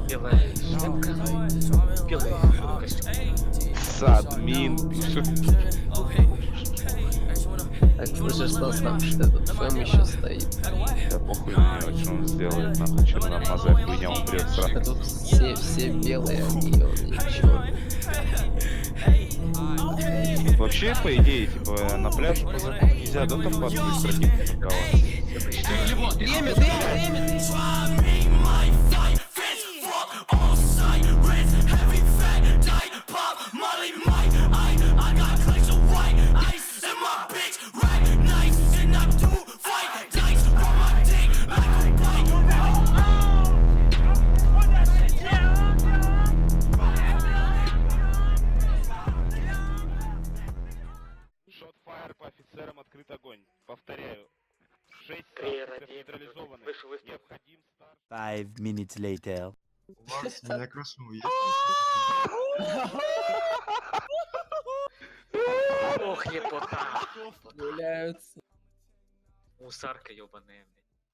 Белая шапка, белый костюм. Садмин пишет. Так, слышишь, Стас, там этот Фэм еще стоит. Да похуй на него, что он сделает, нахуй, черномазая хуйня умрет А сразу. тут все белые, они, он и черный. Вообще, по идее, типа, на пляж по закону нельзя, да, там по административке парковаться? Шотфайр по офицерам, открыт огонь. Повторяю. 6 офицеров нейтрализованы. Необходим старт. 5 minutes later. Макс, меня крашнул, есть? Ох, лепота. Гуляются. Мусарка ёбаная.